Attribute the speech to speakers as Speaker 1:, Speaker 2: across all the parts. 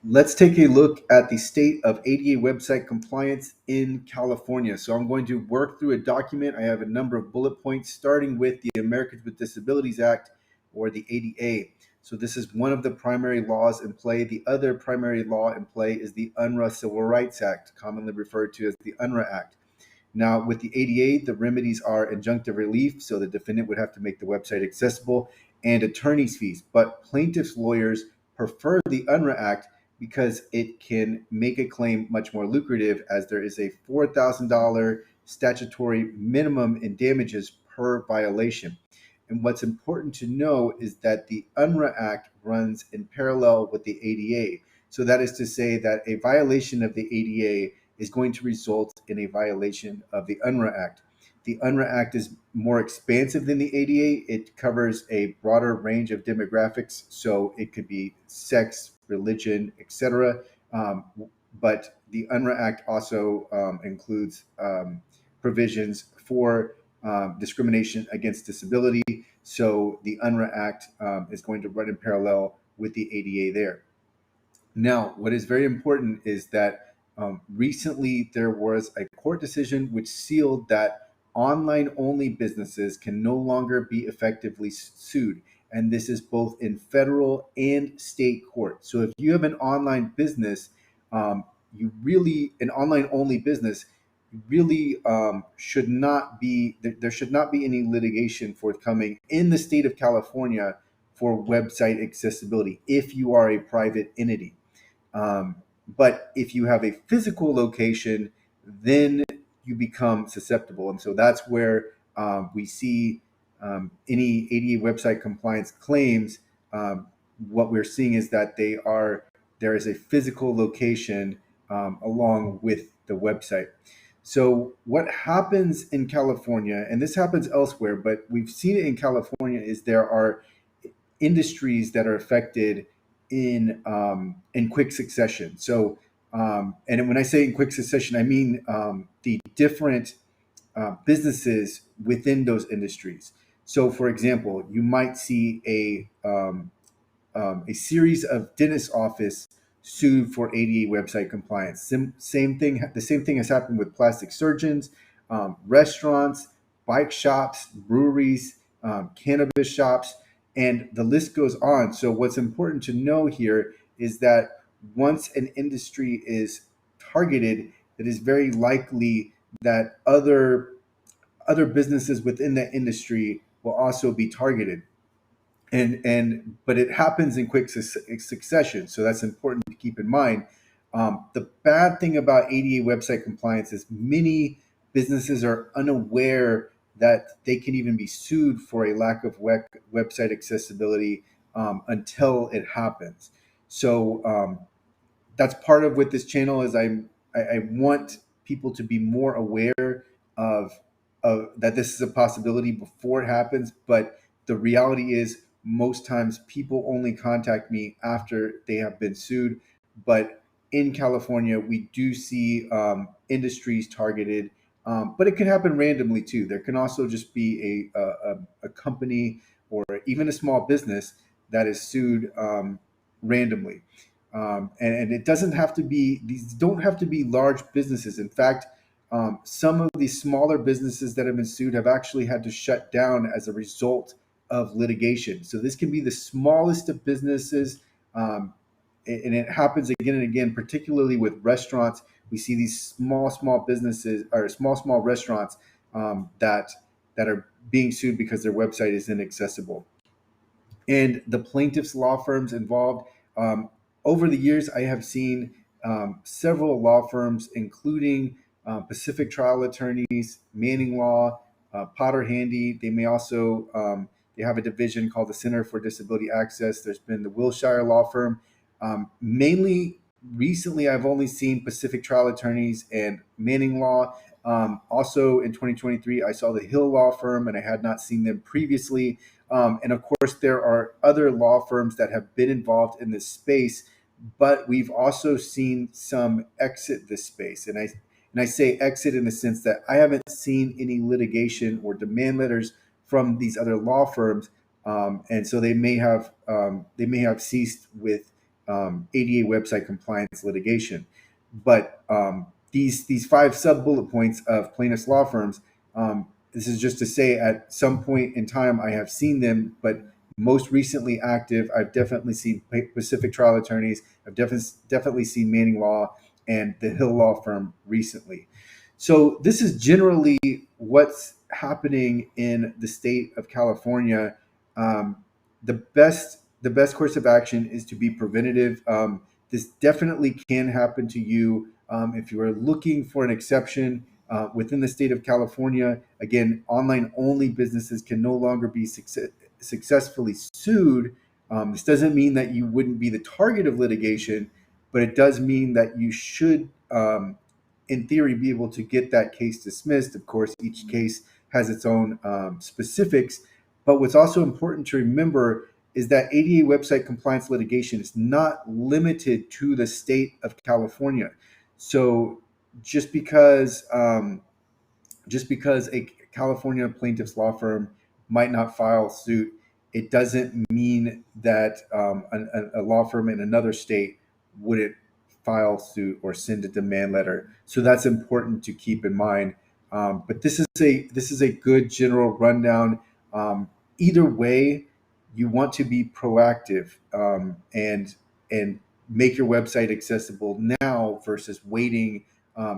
Speaker 1: Let's take a look at the state of ADA website compliance in California. So I'm going to work through a document. I have a number of bullet points starting with the Americans with Disabilities Act, or the ADA. So this is one of the primary laws in play. The other primary law in play is the UNRRA Civil Rights Act, commonly referred to as the UNRRA Act. Now, with the ADA, the remedies are injunctive relief, so the defendant would have to make the website accessible, and attorney's fees. But plaintiffs' lawyers prefer the UNRRA Act because it can make a claim much more lucrative, as there is a $4,000 statutory minimum in damages per violation. And what's important to know is that the UNRRA Act runs in parallel with the ADA. So that is to say that a violation of the ADA is going to result in a violation of the UNRRA Act. The UNRRA Act is more expansive than the ADA. It covers a broader range of demographics, so it could be sex, religion, etc. But the UNRRA Act also includes provisions for discrimination against disability. So the UNRRA Act is going to run in parallel with the ADA there. Now, what is very important is that recently there was a court decision which sealed that online only businesses can no longer be effectively sued. And this is both in federal and state court. So if you have an online business, an online only business, you really should not be, there should not be any litigation forthcoming in the state of California for website accessibility if you are a private entity. But if you have a physical location, then you become susceptible. And so that's where we see any ADA website compliance claims. What we're seeing is that there is a physical location along with the website. So what happens in California, and this happens elsewhere, but we've seen it in California, is there are industries that are affected in quick succession. So, and when I say in quick succession, I mean the different businesses within those industries. So, for example, you might see a series of dentist office sued for ADA website compliance. Same thing. The same thing has happened with plastic surgeons, restaurants, bike shops, breweries, cannabis shops, and the list goes on. So what's important to know here is that once an industry is targeted, it is very likely that other businesses within that industry will also be targeted, and but it happens in quick succession, so that's important to keep in mind. The bad thing about ADA website compliance is many businesses are unaware that they can even be sued for a lack of website accessibility until it happens. So that's part of what this channel is. I want people to be more aware of that this is a possibility before it happens. But the reality is, most times people only contact me after they have been sued. But in California, we do see industries targeted, but it can happen randomly too. There can also just be a company or even a small business that is sued randomly. And it doesn't have to be, these don't have to be large businesses. In fact, some of these smaller businesses that have been sued have actually had to shut down as a result of litigation. So this can be the smallest of businesses, and it happens again and again, particularly with restaurants. We see these small businesses, or small restaurants that are being sued because their website is inaccessible. And the plaintiffs' law firms involved. Over the years, I have seen several law firms, including Pacific Trial Attorneys, Manning Law, Potter Handy. They may also they have a division called the Center for Disability Access. There's been the Wilshire Law Firm. Mainly recently, I've only seen Pacific Trial Attorneys and Manning Law. Also in 2023, I saw the Hill Law Firm, and I had not seen them previously. And of course, there are other law firms that have been involved in this space, but we've also seen some exit this space. And I say exit in the sense that I haven't seen any litigation or demand letters from these other law firms, and so they may have ceased with ADA website compliance litigation. But these five sub bullet points of plaintiffs' law firms, this is just to say at some point in time I have seen them, but most recently active, I've definitely seen Pacific Trial Attorneys. I've definitely seen Manning Law and the Hill Law Firm recently. So this is generally what's happening in the state of California. Um, the best course of action is to be preventative. This definitely can happen to you if you are looking for an exception within the state of California. Again, online only businesses can no longer be successfully sued. This doesn't mean that you wouldn't be the target of litigation, but it does mean that you should, in theory, be able to get that case dismissed. Of course, each case has its own specifics. But what's also important to remember is that ADA website compliance litigation is not limited to the state of California. So just because a California plaintiff's law firm might not file suit, it doesn't mean that a law firm in another state wouldn't file suit or send a demand letter. So that's important to keep in mind. But this is a good general rundown. Either way, you want to be proactive and make your website accessible now versus waiting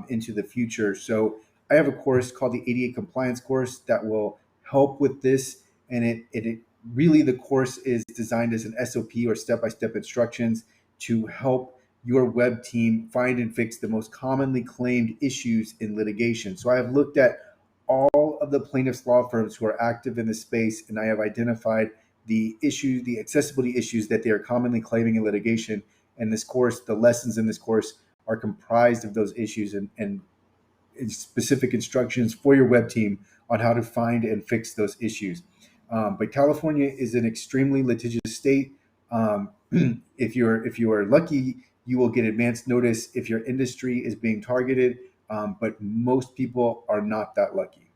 Speaker 1: into the future. So I have a course called the ADA compliance course that will help with this. And it really, the course is designed as an SOP or step-by-step instructions to help your web team find and fix the most commonly claimed issues in litigation. So I have looked at all of the plaintiffs' law firms who are active in the space, and I have identified the accessibility issues that they are commonly claiming in litigation. And this course, the lessons in this course are comprised of those issues and specific instructions for your web team on how to find and fix those issues. But California is an extremely litigious state. If you are lucky, you will get advance notice if your industry is being targeted. But most people are not that lucky.